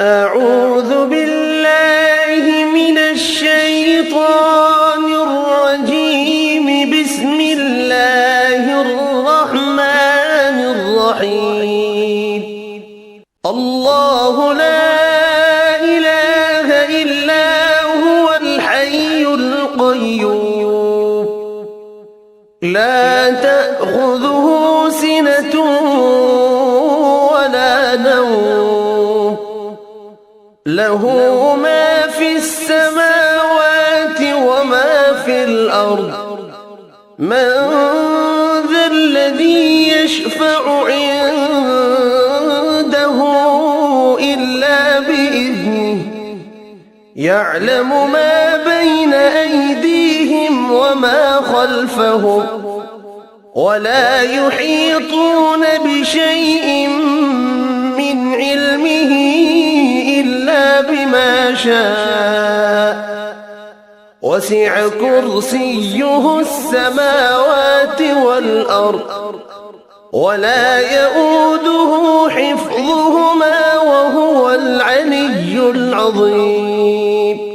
أعوذ بالله من الشيطان الرجيم. بسم الله الرحمن الرحيم. الله لا إله إلا هو الحي القيوم، لا تأخذه سنة ولا نوم، له ما في السماوات وما في الأرض. من ذا الذي يشفع عنده إلا بإذنه، يعلم ما بين أيديهم وما خلفهم، ولا يحيطون بشيء من علمه إلا بما شاء. وسع كرسيه السماوات والأرض، ولا يؤوده حفظهما وهو العلي العظيم.